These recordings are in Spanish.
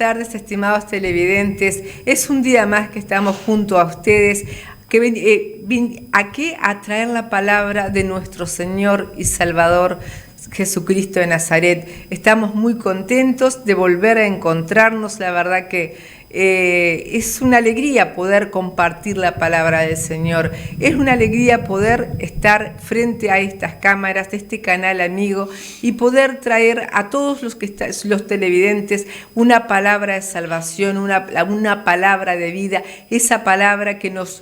tardes, estimados televidentes. Es un día más que estamos junto a ustedes, aquí a traer la palabra de nuestro Señor y Salvador Jesucristo de Nazaret. Estamos muy contentos de volver a encontrarnos. La verdad que es una alegría poder compartir la palabra del Señor. Es una alegría poder estar frente a estas cámaras de este canal amigo y poder traer a todos los televidentes una palabra de salvación, una palabra de vida, esa palabra que nos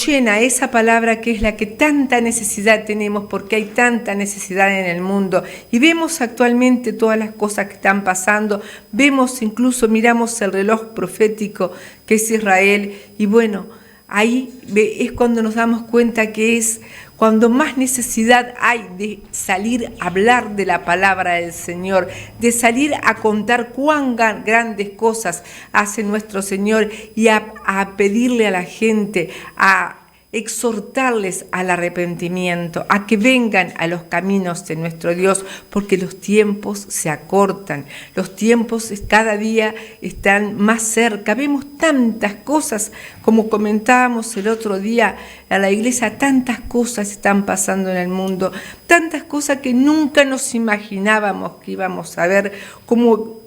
llena, esa palabra que es la que tanta necesidad tenemos, porque hay tanta necesidad en el mundo. Y vemos actualmente todas las cosas que están pasando, miramos el reloj profético que es Israel, y bueno, ahí es cuando nos damos cuenta que es cuando más necesidad hay de salir a hablar de la palabra del Señor, de salir a contar cuán grandes cosas hace nuestro Señor y a pedirle a la gente, a exhortarles al arrepentimiento, a que vengan a los caminos de nuestro Dios, porque los tiempos se acortan, los tiempos cada día están más cerca. Vemos tantas cosas, como comentábamos el otro día a la iglesia, tantas cosas están pasando en el mundo, tantas cosas que nunca nos imaginábamos que íbamos a ver, como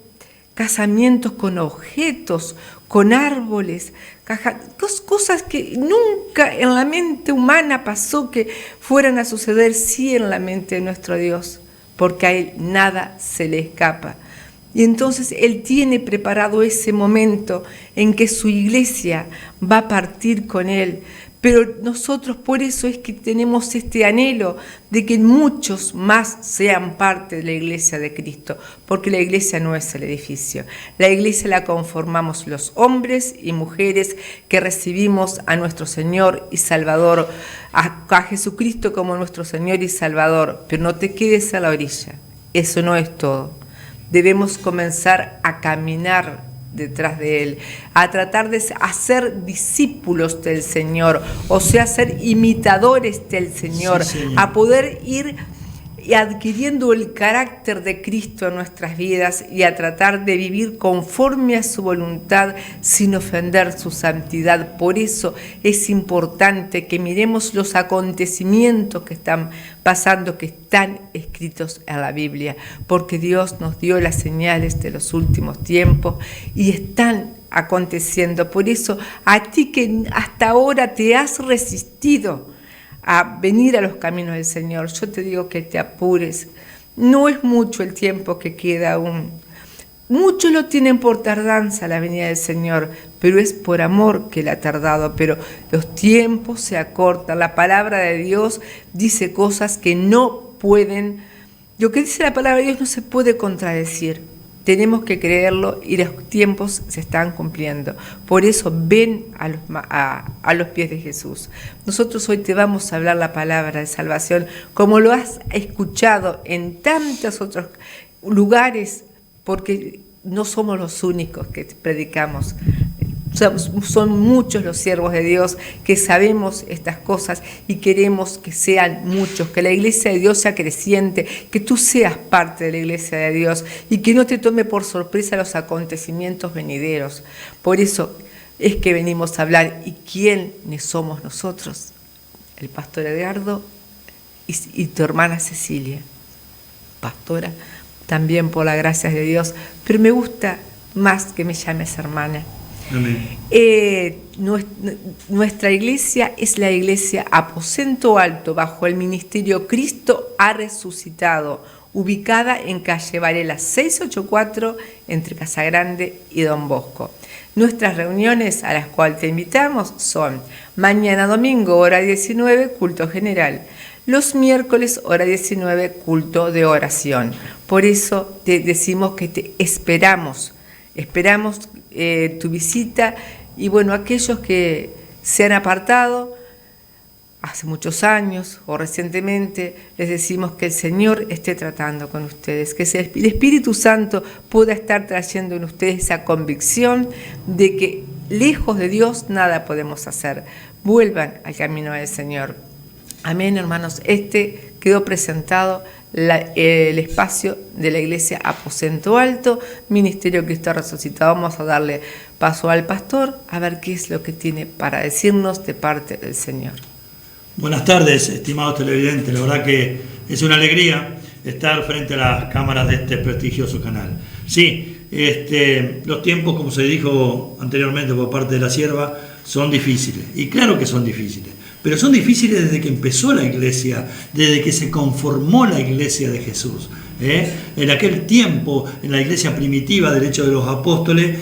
casamientos con objetos, con árboles, cosas que nunca en la mente humana pasó que fueran a suceder, sí en la mente de nuestro Dios, porque a Él nada se le escapa. Y entonces Él tiene preparado ese momento en que su iglesia va a partir con Él. Pero nosotros por eso es que tenemos este anhelo de que muchos más sean parte de la iglesia de Cristo, porque la iglesia no es el edificio. La iglesia la conformamos los hombres y mujeres que recibimos a nuestro Señor y Salvador, a Jesucristo como nuestro Señor y Salvador. Pero no te quedes a la orilla, eso no es todo. Debemos comenzar a caminar detrás de Él, a tratar de hacer discípulos del Señor, o sea, ser imitadores del Señor, sí, a poder ir adquiriendo el carácter de Cristo en nuestras vidas y a tratar de vivir conforme a su voluntad sin ofender su santidad. Por eso es importante que miremos los acontecimientos que están pasando, que están escritos en la Biblia, porque Dios nos dio las señales de los últimos tiempos y están aconteciendo. Por eso a ti que hasta ahora te has resistido a venir a los caminos del Señor, yo te digo que te apures. No es mucho el tiempo que queda aún. Muchos lo tienen por tardanza la venida del Señor, pero es por amor que Él ha tardado. Pero los tiempos se acortan. La palabra de Dios dice cosas que no pueden. Lo que dice la palabra de Dios no se puede contradecir. Tenemos que creerlo y los tiempos se están cumpliendo. Por eso ven a los pies de Jesús. Nosotros hoy te vamos a hablar la palabra de salvación, como lo has escuchado en tantos otros lugares, porque no somos los únicos que predicamos. Son muchos los siervos de Dios que sabemos estas cosas y queremos que sean muchos, que la iglesia de Dios sea creciente, que tú seas parte de la iglesia de Dios y que no te tome por sorpresa los acontecimientos venideros. Por eso es que venimos a hablar. ¿Y quiénes somos nosotros? El pastor Edgardo y tu hermana Cecilia, pastora, también por las gracias de Dios, pero me gusta más que me llames hermana. Nuestra iglesia es la iglesia Aposento Alto, bajo el ministerio Cristo ha resucitado, ubicada en calle Varela 684, entre Casa Grande y Don Bosco. Nuestras reuniones a las cuales te invitamos son: mañana domingo, hora 19, culto general; los miércoles, hora 19, culto de oración. Por eso te decimos que te esperamos tu visita. Y bueno, aquellos que se han apartado hace muchos años o recientemente, les decimos que el Señor esté tratando con ustedes, que el Espíritu Santo pueda estar trayendo en ustedes esa convicción de que lejos de Dios nada podemos hacer. Vuelvan al camino del Señor. Amén, hermanos. Quedó presentado el espacio de la Iglesia Aposento Alto, Ministerio Cristo Resucitado. Vamos a darle paso al pastor a ver qué es lo que tiene para decirnos de parte del Señor. Buenas tardes, estimados televidentes. La verdad que es una alegría estar frente a las cámaras de este prestigioso canal. Sí, los tiempos, como se dijo anteriormente por parte de la sierva, son difíciles. Y claro que son difíciles. Pero son difíciles desde que empezó la iglesia, desde que se conformó la iglesia de Jesús. En aquel tiempo, en la iglesia primitiva del Hechos de los Apóstoles,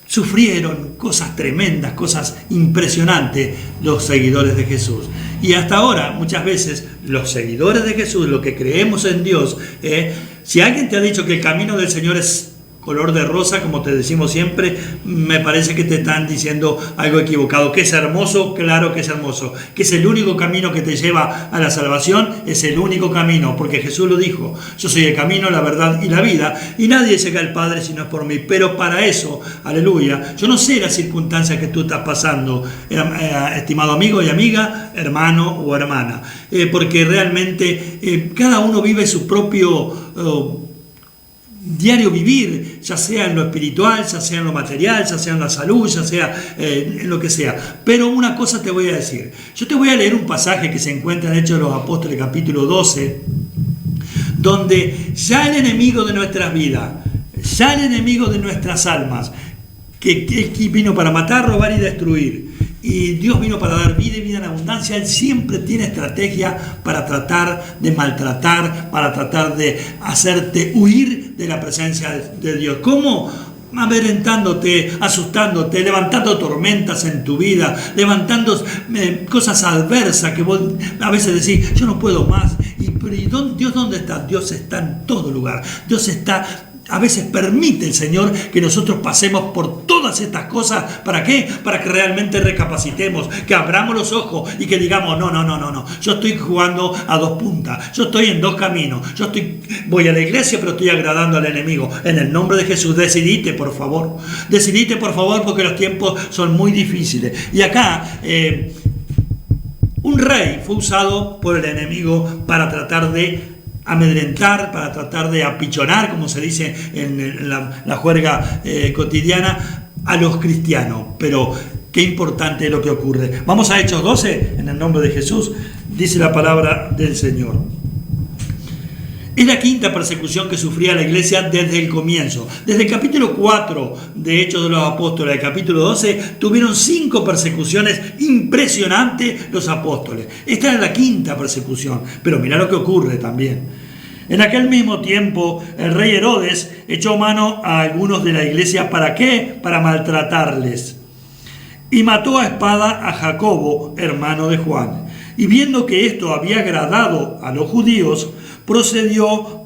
sufrieron cosas tremendas, cosas impresionantes los seguidores de Jesús. Y hasta ahora, muchas veces, los seguidores de Jesús, los que creemos en Dios, si alguien te ha dicho que el camino del Señor es color de rosa, como te decimos siempre, me parece que te están diciendo algo equivocado. Que es hermoso, claro que es hermoso. Que es el único camino que te lleva a la salvación, es el único camino, porque Jesús lo dijo: yo soy el camino, la verdad y la vida, y nadie llega al Padre si no es por mí. Pero para eso, aleluya, yo no sé las circunstancias que tú estás pasando, estimado amigo y amiga, hermano o hermana, porque realmente cada uno vive su propio diario vivir, ya sea en lo espiritual, ya sea en lo material, ya sea en la salud, ya sea en lo que sea. Pero una cosa te voy a decir. Yo te voy a leer un pasaje que se encuentra en Hechos de los Apóstoles, capítulo 12, donde ya el enemigo de nuestras vidas, ya el enemigo de nuestras almas, que vino para matar, robar y destruir, y Dios vino para dar vida y vida en abundancia, Él siempre tiene estrategia para tratar de maltratar, para tratar de hacerte huir de la presencia de Dios. ¿Cómo? Amedrentándote, asustándote, levantando tormentas en tu vida, levantando cosas adversas que vos a veces decís: yo no puedo más. Pero Dios, ¿dónde está? Dios está en todo lugar. Dios está... A veces permite el Señor que nosotros pasemos por todas estas cosas. ¿Para qué? Para que realmente recapacitemos, que abramos los ojos y que digamos: no. Yo estoy jugando a dos puntas. Yo estoy en dos caminos. Voy a la iglesia, pero estoy agradando al enemigo. En el nombre de Jesús, decidite, por favor. Decidite, por favor, porque los tiempos son muy difíciles. Y acá... un rey fue usado por el enemigo para tratar de amedrentar, para tratar de apichonar, como se dice en la juerga cotidiana, a los cristianos. Pero qué importante es lo que ocurre. Vamos a Hechos 12, en el nombre de Jesús. Dice la palabra del Señor. Es la quinta persecución que sufría la iglesia desde el comienzo. Desde el capítulo 4 de Hechos de los Apóstoles al capítulo 12, tuvieron 5 persecuciones impresionantes los apóstoles. Esta es la quinta persecución, pero mirá lo que ocurre también. En aquel mismo tiempo, el rey Herodes echó mano a algunos de la iglesia. ¿Para qué? Para maltratarles. Y mató a espada a Jacobo, hermano de Juan. Y viendo que esto había agradado a los judíos, procedió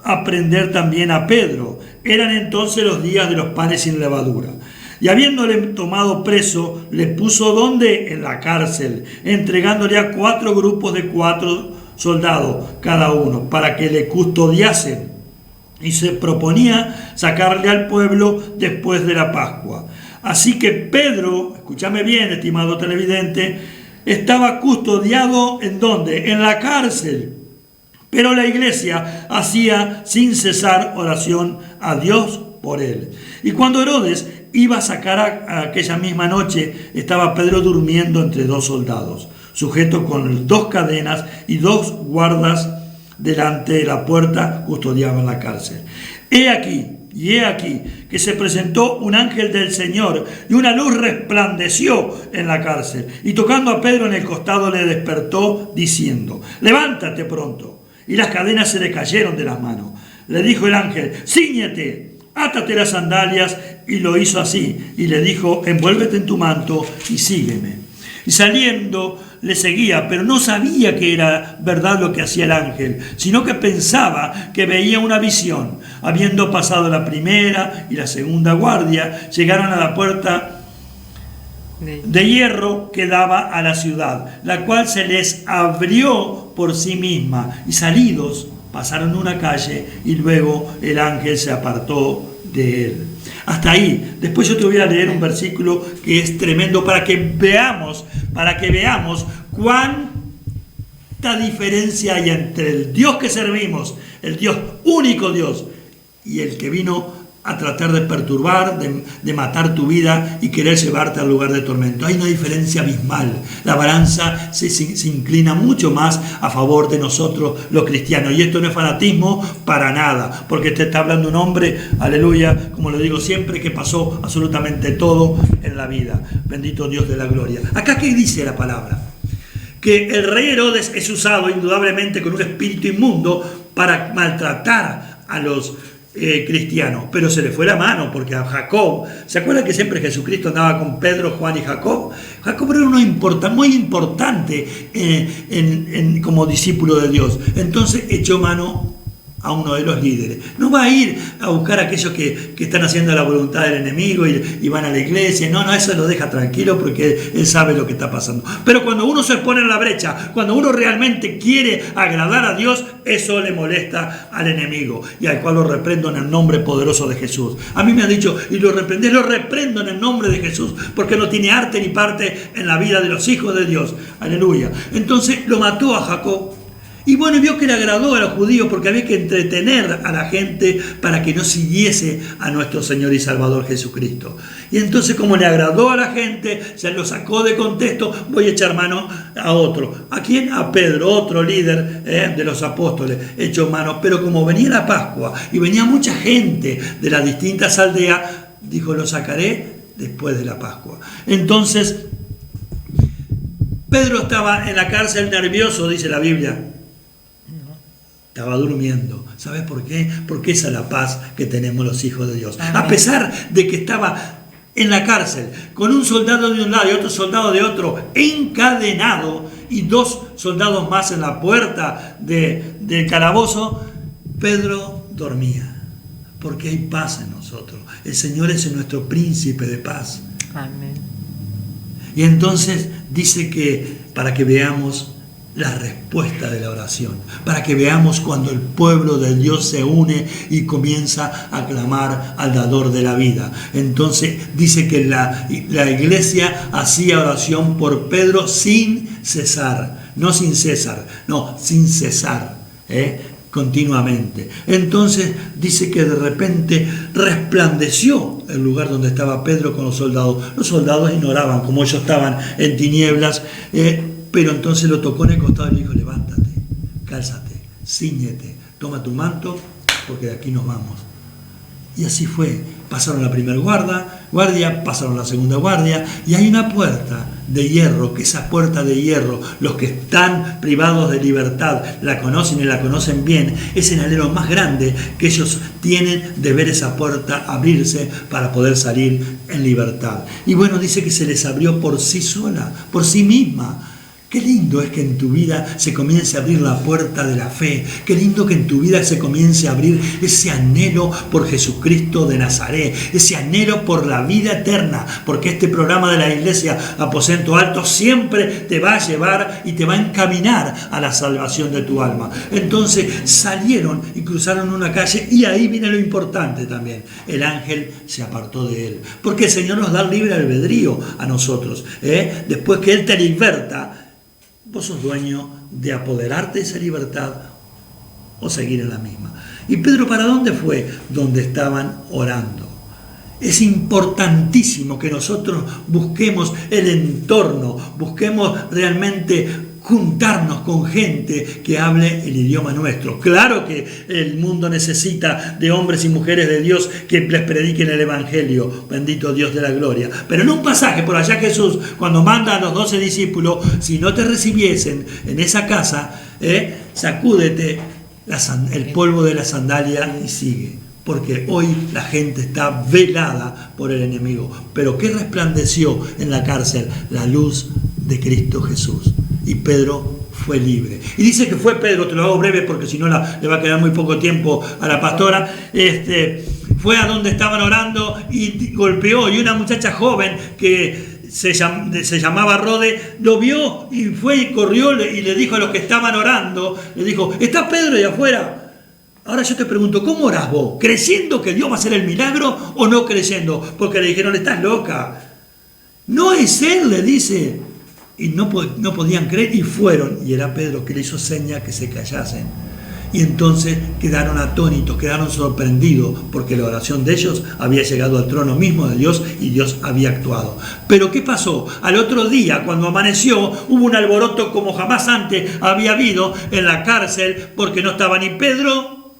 a prender también a Pedro. Eran entonces los días de los panes sin levadura. Y habiéndole tomado preso, le puso ¿dónde? En la cárcel, entregándole a 4 grupos de 4 soldados cada uno, para que le custodiasen. Y se proponía sacarle al pueblo después de la Pascua. Así que Pedro, escúchame bien, estimado televidente, estaba custodiado ¿en dónde? En la cárcel. Pero la iglesia hacía sin cesar oración a Dios por él. Y cuando Herodes iba a sacar a aquella misma noche, estaba Pedro durmiendo entre 2 soldados, sujeto con 2 cadenas, y 2 guardas delante de la puerta custodiaban la cárcel. He aquí que se presentó un ángel del Señor, y una luz resplandeció en la cárcel, y tocando a Pedro en el costado le despertó diciendo: levántate pronto. Y las cadenas se le cayeron de las manos. Le dijo el ángel: cíñete, átate las sandalias. Y lo hizo así. Y le dijo: envuélvete en tu manto y sígueme. Y saliendo le seguía, pero no sabía que era verdad lo que hacía el ángel, sino que pensaba que veía una visión. Habiendo pasado la primera y la segunda guardia, llegaron a la puerta de hierro que daba a la ciudad, la cual se les abrió por sí misma, y salidos pasaron una calle, y luego el ángel se apartó de él. Hasta ahí. Después yo te voy a leer un versículo que es tremendo para que veamos cuán ¿Cuánta diferencia hay entre el Dios que servimos, el Dios único Dios, y el que vino a tratar de perturbar, de matar tu vida y querer llevarte al lugar de tormento? Hay una diferencia abismal. La balanza se inclina mucho más a favor de nosotros los cristianos. Y esto no es fanatismo para nada, porque te está hablando un hombre, aleluya, como lo digo siempre, que pasó absolutamente todo en la vida. Bendito Dios de la gloria. Acá, ¿qué dice la palabra? Que el rey Herodes es usado indudablemente con un espíritu inmundo para maltratar a los cristianos, pero se le fue la mano, porque a Jacob, ¿se acuerdan que siempre Jesucristo andaba con Pedro, Juan y Jacob? Jacob era uno muy importante como discípulo de Dios. Entonces echó mano a uno de los líderes. No va a ir a buscar a aquellos que están haciendo la voluntad del enemigo y van a la iglesia. No, eso lo deja tranquilo porque él sabe lo que está pasando. Pero cuando uno se pone en la brecha, cuando uno realmente quiere agradar a Dios, eso le molesta al enemigo, y al cual lo reprendo en el nombre poderoso de Jesús. A mí me han dicho, y lo reprendo en el nombre de Jesús, porque no tiene arte ni parte en la vida de los hijos de Dios. Aleluya. Entonces lo mató a Jacob. Y bueno, vio que le agradó a los judíos, porque había que entretener a la gente para que no siguiese a nuestro Señor y Salvador Jesucristo. Y entonces, como le agradó a la gente, se lo sacó de contexto. Voy a echar mano a otro. ¿A quién? A Pedro, otro líder de los apóstoles. Echó mano. Pero como venía la Pascua y venía mucha gente de las distintas aldeas, dijo, lo sacaré después de la Pascua. Entonces, Pedro estaba en la cárcel nervioso, dice la Biblia. Estaba durmiendo. ¿Sabes por qué? Porque esa es la paz que tenemos los hijos de Dios. Amén. A pesar de que estaba en la cárcel, con un soldado de un lado y otro soldado de otro, encadenado, y 2 soldados más en la puerta del calabozo, Pedro dormía. Porque hay paz en nosotros. El Señor es nuestro príncipe de paz. Amén. Y entonces dice que para que veamos la respuesta de la oración, para que veamos cuando el pueblo de Dios se une y comienza a clamar al dador de la vida. Entonces dice que la iglesia hacía oración por Pedro sin cesar, no sin César, no, sin cesar, continuamente. Entonces dice que de repente resplandeció el lugar donde estaba Pedro con los soldados. Los soldados ignoraban, como ellos estaban en tinieblas, pero entonces lo tocó en el costado y le dijo, levántate, cálzate, cíñete, toma tu manto, porque de aquí nos vamos. Y así fue. Pasaron la primera guardia, pasaron la segunda guardia, y hay una puerta de hierro, que esa puerta de hierro, los que están privados de libertad la conocen y la conocen bien, es el anhelo más grande que ellos tienen de ver esa puerta abrirse para poder salir en libertad. Y bueno, dice que se les abrió por sí sola, por sí misma. Qué lindo es que en tu vida se comience a abrir la puerta de la fe. Qué lindo que en tu vida se comience a abrir ese anhelo por Jesucristo de Nazaret, ese anhelo por la vida eterna, porque este programa de la Iglesia Aposento Alto siempre te va a llevar y te va a encaminar a la salvación de tu alma. Entonces salieron y cruzaron una calle, y ahí viene lo importante también. El ángel se apartó de él, porque el Señor nos da libre albedrío a nosotros. Después que Él te liberta, vos sos dueño de apoderarte de esa libertad o seguir en la misma. ¿Y Pedro para dónde fue? Donde estaban orando. Es importantísimo que nosotros busquemos el entorno, busquemos realmente juntarnos con gente que hable el idioma nuestro. Claro que el mundo necesita de hombres y mujeres de Dios que les prediquen el Evangelio, bendito Dios de la gloria. Pero en un pasaje por allá Jesús, cuando manda a los 12 discípulos, si no te recibiesen en esa casa, sacúdete el polvo de la sandalia y sigue. Porque hoy la gente está velada por el enemigo. Pero ¿qué resplandeció en la cárcel? La luz de Cristo Jesús. Y Pedro fue libre. Y dice que fue Pedro, te lo hago breve porque si no le va a quedar muy poco tiempo a la pastora. Fue a donde estaban orando y golpeó. Y una muchacha joven que se llamaba Rode, lo vio y fue y corrió y le dijo a los que estaban orando, le dijo, ¿está Pedro ahí afuera? Ahora yo te pregunto, ¿cómo orás vos? ¿Creyendo que Dios va a hacer el milagro o no creyendo? Porque le dijeron, estás loca. No es Él, le dice. y no podían creer y fueron, y era Pedro que le hizo seña que se callasen. Y entonces quedaron atónitos, quedaron sorprendidos, porque la oración de ellos había llegado al trono mismo de Dios y Dios había actuado. Pero ¿qué pasó? Al otro día, cuando amaneció, hubo un alboroto como jamás antes había habido en la cárcel, porque no estaba ni Pedro,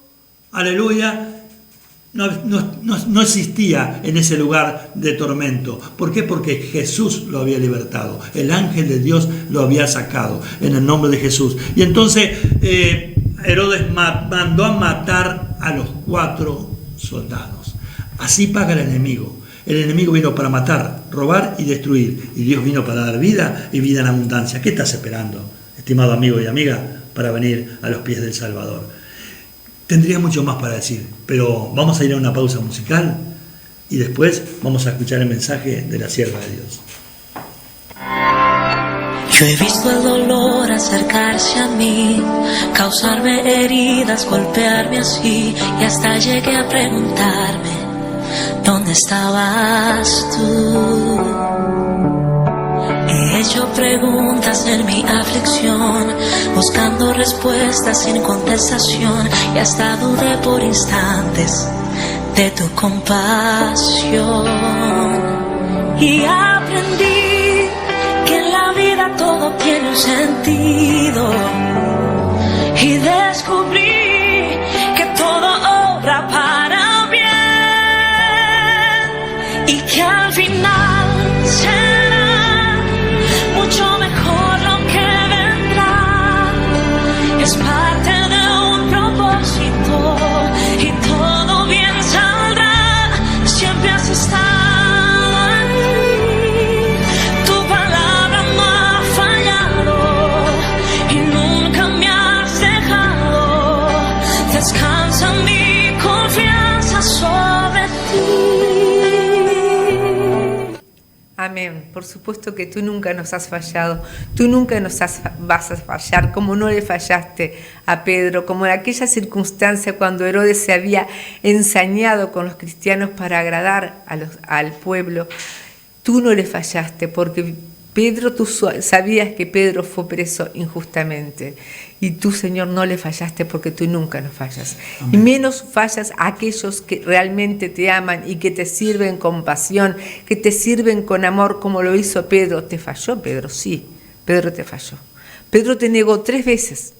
aleluya, no existía en ese lugar de tormento. ¿Por qué? Porque Jesús lo había libertado. El ángel de Dios lo había sacado en el nombre de Jesús. Y entonces Herodes mandó a matar a los 4 soldados. Así paga el enemigo. El enemigo vino para matar, robar y destruir. Y Dios vino para dar vida y vida en abundancia. ¿Qué estás esperando, estimado amigo y amiga, para venir a los pies del Salvador? Tendría mucho más para decir, pero vamos a ir a una pausa musical y después vamos a escuchar el mensaje de la sierva de Dios. Yo he visto el dolor acercarse a mí, causarme heridas, golpearme así, y hasta llegué a preguntarme, ¿dónde estabas tú? He hecho preguntas en mi aflicción, buscando respuestas sin contestación, y hasta dudé por instantes de tu compasión. Y aprendí que en la vida todo tiene un sentido, y descubrí que todo obra para bien, y que al final será mucho mejor lo que vendrá. Es parte de un propósito y todo bien saldrá. Siempre has estado aquí, tu palabra no ha fallado y nunca me has dejado. Descansa mi confianza sobre ti. Amén. Por supuesto que tú nunca nos has fallado, tú nunca vas a fallar, como no le fallaste a Pedro, como en aquella circunstancia cuando Herodes se había ensañado con los cristianos para agradar al pueblo. Tú no le fallaste porque Pedro, tú sabías que Pedro fue preso injustamente, y tú, Señor, no le fallaste porque tú nunca nos fallas. Amén. Y menos fallas a aquellos que realmente te aman y que te sirven con pasión, que te sirven con amor, como lo hizo Pedro. ¿Te falló Pedro? Sí, Pedro te falló. Pedro te negó 3 veces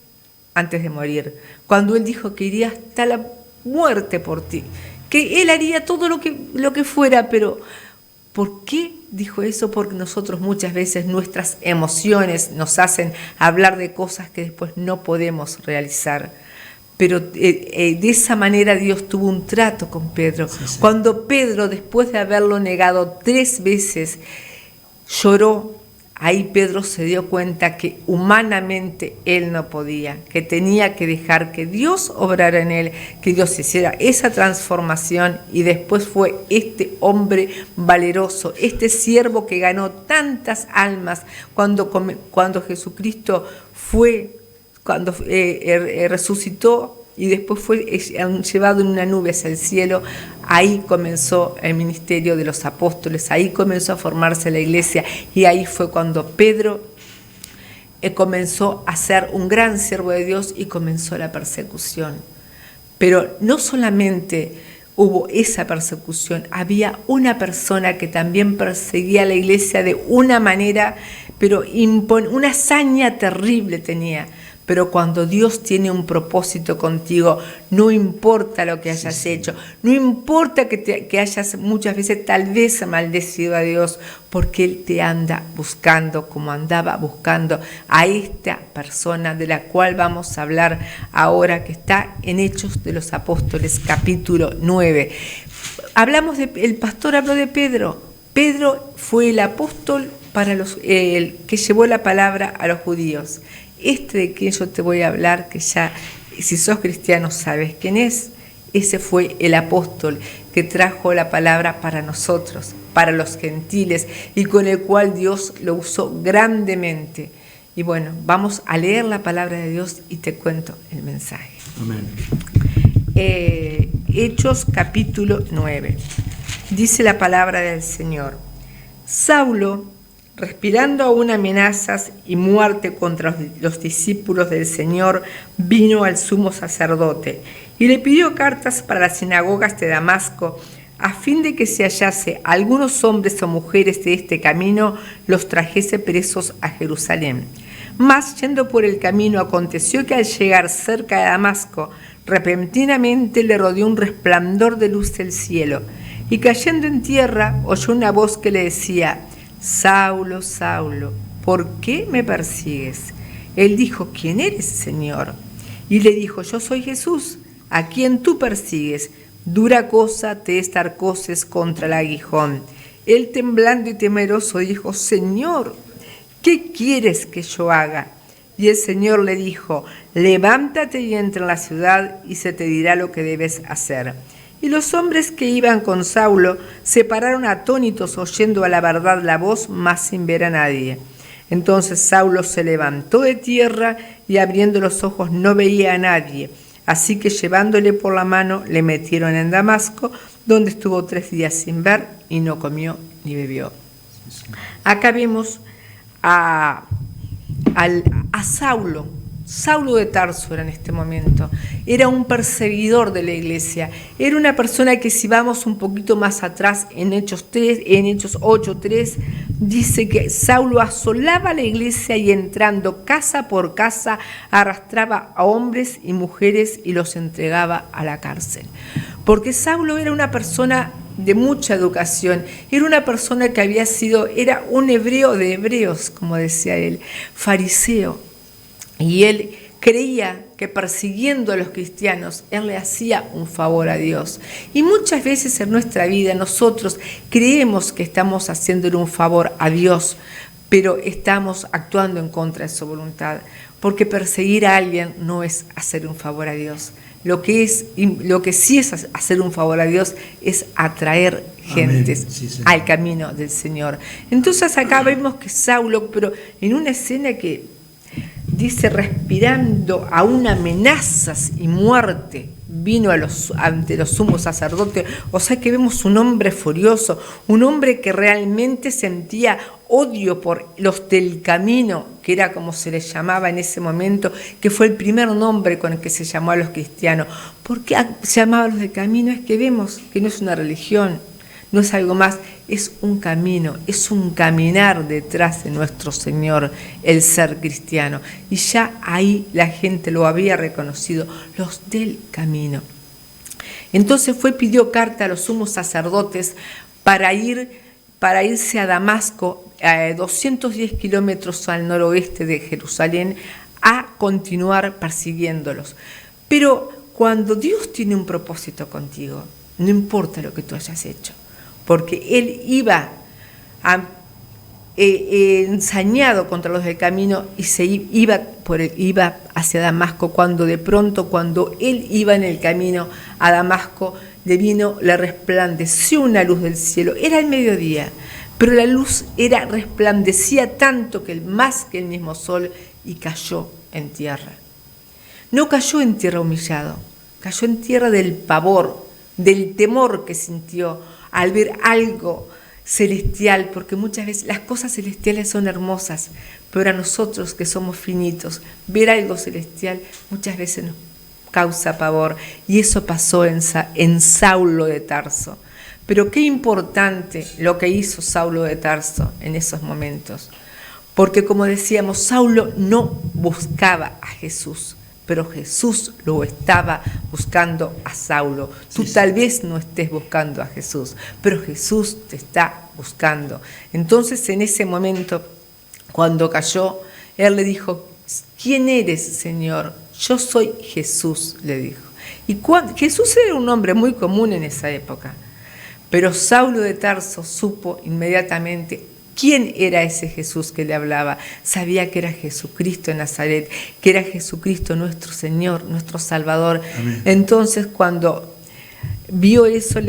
antes de morir, cuando él dijo que iría hasta la muerte por ti, que él haría todo lo que fuera, pero ¿por qué dijo eso? Porque nosotros muchas veces nuestras emociones nos hacen hablar de cosas que después no podemos realizar. Pero de esa manera Dios tuvo un trato con Pedro. Sí, sí. Cuando Pedro, después de haberlo negado 3 veces, lloró, ahí Pedro se dio cuenta que humanamente él no podía, que tenía que dejar que Dios obrara en él, que Dios hiciera esa transformación, y después fue este hombre valeroso, este siervo que ganó tantas almas cuando Jesucristo resucitó y después fue llevado en una nube hacia el cielo. Ahí comenzó el ministerio de los apóstoles, ahí comenzó a formarse la iglesia, y ahí fue cuando Pedro comenzó a ser un gran siervo de Dios y comenzó la persecución. Pero no solamente hubo esa persecución, había una persona que también perseguía a la iglesia de una manera, pero una hazaña terrible tenía. Pero cuando Dios tiene un propósito contigo, no importa lo que hayas hecho, no importa que hayas muchas veces tal vez maldecido a Dios, porque Él te anda buscando como andaba buscando a esta persona de la cual vamos a hablar ahora, que está en Hechos de los Apóstoles, capítulo 9. El pastor habló de Pedro. Pedro fue el apóstol el que llevó la palabra a los judíos. De quien yo te voy a hablar, que ya, si sos cristiano, sabes quién es. Ese fue el apóstol que trajo la palabra para nosotros, para los gentiles, y con el cual Dios lo usó grandemente. Y bueno, vamos a leer la palabra de Dios y te cuento el mensaje. Amén. Hechos capítulo 9. Dice la palabra del Señor: Saulo, respirando aún amenazas y muerte contra los discípulos del Señor, vino al sumo sacerdote y le pidió cartas para las sinagogas de Damasco, a fin de que si hallase algunos hombres o mujeres de este camino, los trajese presos a Jerusalén. Mas, yendo por el camino, aconteció que al llegar cerca de Damasco, repentinamente le rodeó un resplandor de luz del cielo, y cayendo en tierra, oyó una voz que le decía: Saulo, Saulo, ¿por qué me persigues? Él dijo: ¿Quién eres, Señor? Y le dijo: Yo soy Jesús, a quien tú persigues. Dura cosa te es dar coces contra el aguijón. Él, temblando y temeroso, dijo: Señor, ¿qué quieres que yo haga? Y el Señor le dijo: levántate y entra en la ciudad, y se te dirá lo que debes hacer. Y los hombres que iban con Saulo se pararon atónitos, oyendo a la verdad la voz, mas sin ver a nadie. Entonces Saulo se levantó de tierra, y abriendo los ojos no veía a nadie. Así que, llevándole por la mano, le metieron en Damasco, donde estuvo 3 días sin ver, y no comió ni bebió. Acá vemos a Saulo. Saulo de Tarso era en este momento. Era un perseguidor de la iglesia. Era una persona que, si vamos un poquito más atrás, en Hechos 8:3, dice que Saulo asolaba la iglesia y, entrando casa por casa, arrastraba a hombres y mujeres y los entregaba a la cárcel. Porque Saulo era una persona de mucha educación, era una persona que era un hebreo de hebreos, como decía él, fariseo. Y él creía que persiguiendo a los cristianos, él le hacía un favor a Dios. Y muchas veces en nuestra vida nosotros creemos que estamos haciéndole un favor a Dios, pero estamos actuando en contra de su voluntad. Porque perseguir a alguien no es hacer un favor a Dios. Lo que sí es hacer un favor a Dios es atraer gentes al camino del Señor. Entonces acá vemos que Saulo, pero en una escena que dice: respirando aún amenazas y muerte, vino ante los sumos sacerdotes. O sea que vemos un hombre furioso, un hombre que realmente sentía odio por los del camino, que era como se les llamaba en ese momento, que fue el primer nombre con el que se llamó a los cristianos. ¿Por qué se llamaba a los del camino? Es que vemos que no es una religión, no es algo más, es un camino, es un caminar detrás de nuestro Señor, el ser cristiano. Y ya ahí la gente lo había reconocido, los del camino. Entonces pidió carta a los sumos sacerdotes para irse a Damasco, a 210 kilómetros al noroeste de Jerusalén, a continuar persiguiéndolos. Pero cuando Dios tiene un propósito contigo, no importa lo que tú hayas hecho, porque él iba ensañado contra los del camino y iba hacia Damasco, cuando de pronto, cuando él iba en el camino a Damasco, le resplandeció una luz del cielo. Era el mediodía, pero la luz resplandecía tanto más que el mismo sol, y cayó en tierra. No cayó en tierra humillado, cayó en tierra del pavor, del temor que sintió al ver algo celestial, porque muchas veces las cosas celestiales son hermosas, pero a nosotros que somos finitos, ver algo celestial muchas veces nos causa pavor, y eso pasó en Saulo de Tarso. Pero qué importante lo que hizo Saulo de Tarso en esos momentos, porque, como decíamos, Saulo no buscaba a Jesús, pero Jesús lo estaba buscando a Saulo. Tú tal vez no estés buscando a Jesús, pero Jesús te está buscando. Entonces, en ese momento, cuando cayó, él le dijo: ¿quién eres, Señor? Yo soy Jesús, le dijo. Y Jesús era un nombre muy común en esa época, pero Saulo de Tarso supo inmediatamente quién era ese Jesús que le hablaba. Sabía que era Jesucristo de Nazaret, que era Jesucristo nuestro Señor, nuestro Salvador. Amén. Entonces, cuando vio eso,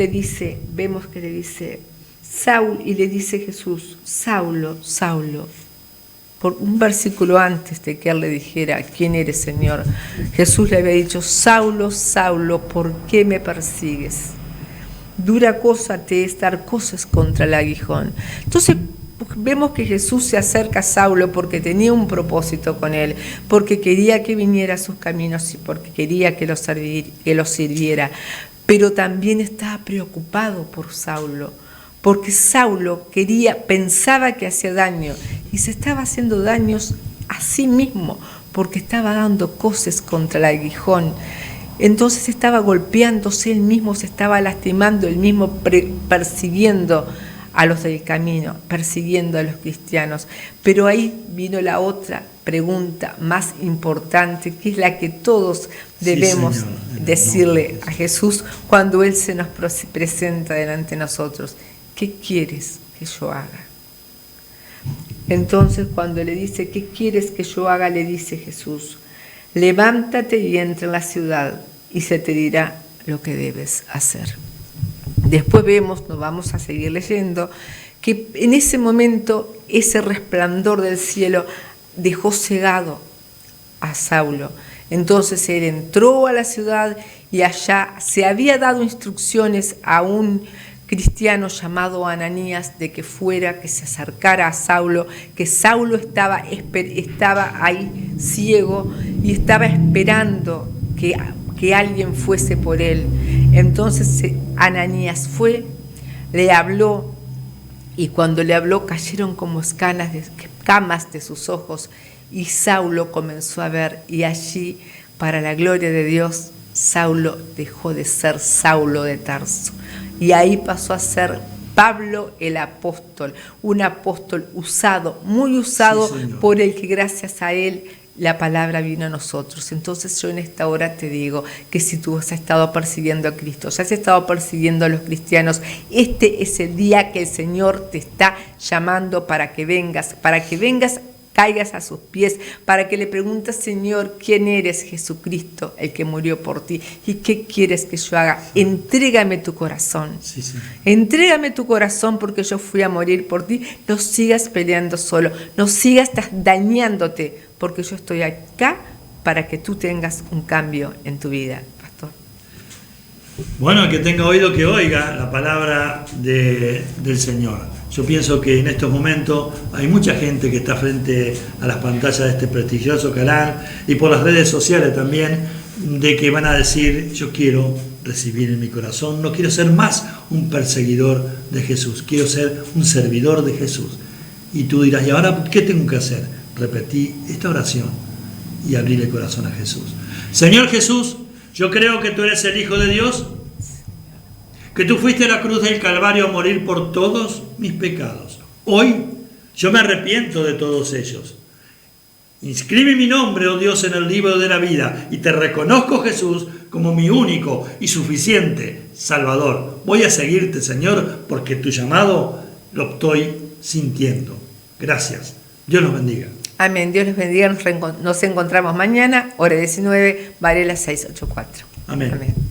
vemos que le dice Saulo, y le dice Jesús: Saulo, Saulo. Por un versículo antes de que él le dijera: ¿quién eres, Señor?, Jesús le había dicho: Saulo, Saulo, ¿por qué me persigues? Dura cosa te es dar cosas contra el aguijón. Entonces, vemos que Jesús se acerca a Saulo porque tenía un propósito con él, porque quería que viniera a sus caminos y porque quería que lo sirviera. Pero también estaba preocupado por Saulo, porque Saulo pensaba que hacía daño y se estaba haciendo daños a sí mismo, porque estaba dando coces contra el aguijón. Entonces estaba golpeándose él mismo, se estaba lastimando él mismo, persiguiendo a los del camino, persiguiendo a los cristianos. Pero ahí vino la otra pregunta más importante, que es la que todos debemos decirle a Jesús cuando Él se nos presenta delante de nosotros. ¿Qué quieres que yo haga? Entonces, cuando le dice, ¿qué quieres que yo haga?, le dice Jesús, levántate y entra en la ciudad y se te dirá lo que debes hacer. Después nos vamos a seguir leyendo, que en ese momento ese resplandor del cielo dejó cegado a Saulo. Entonces él entró a la ciudad y allá se había dado instrucciones a un cristiano llamado Ananías de que fuera, que se acercara a Saulo, que Saulo estaba ahí ciego y estaba esperando que alguien fuese por él. Entonces Ananías fue, le habló, y cuando le habló cayeron como escamas de sus ojos, y Saulo comenzó a ver, y allí, para la gloria de Dios, Saulo dejó de ser Saulo de Tarso, y ahí pasó a ser Pablo el apóstol, un apóstol usado, muy usado, sí, por el que gracias a él la palabra vino a nosotros. Entonces yo en esta hora te digo que si tú has estado persiguiendo a Cristo, si has estado persiguiendo a los cristianos, este es el día que el Señor te está llamando para que vengas, caigas a sus pies, para que le preguntes, Señor, ¿quién eres? Jesucristo, el que murió por ti. ¿Y qué quieres que yo haga? Entrégame tu corazón. Sí, sí. Entrégame tu corazón porque yo fui a morir por ti. No sigas peleando solo, no sigas dañándote, porque yo estoy acá para que tú tengas un cambio en tu vida, pastor. Bueno, el que tenga oído que oiga la palabra del Señor. Yo pienso que en estos momentos hay mucha gente que está frente a las pantallas de este prestigioso canal y por las redes sociales también, de que van a decir, yo quiero recibir en mi corazón, no quiero ser más un perseguidor de Jesús, quiero ser un servidor de Jesús. Y tú dirás, ¿y ahora qué tengo que hacer? Repetí esta oración y abrir el corazón a Jesús. Señor Jesús, yo creo que tú eres el Hijo de Dios, que tú fuiste a la cruz del Calvario a morir por todos mis pecados. Hoy yo me arrepiento de todos ellos. Inscribe mi nombre, oh Dios, en el libro de la vida y te reconozco, Jesús, como mi único y suficiente Salvador. Voy a seguirte, Señor, porque tu llamado lo estoy sintiendo. Gracias. Dios los bendiga. Amén. Dios los bendiga. Nos encontramos mañana, hora 19, Varela 684. Amén. Amén.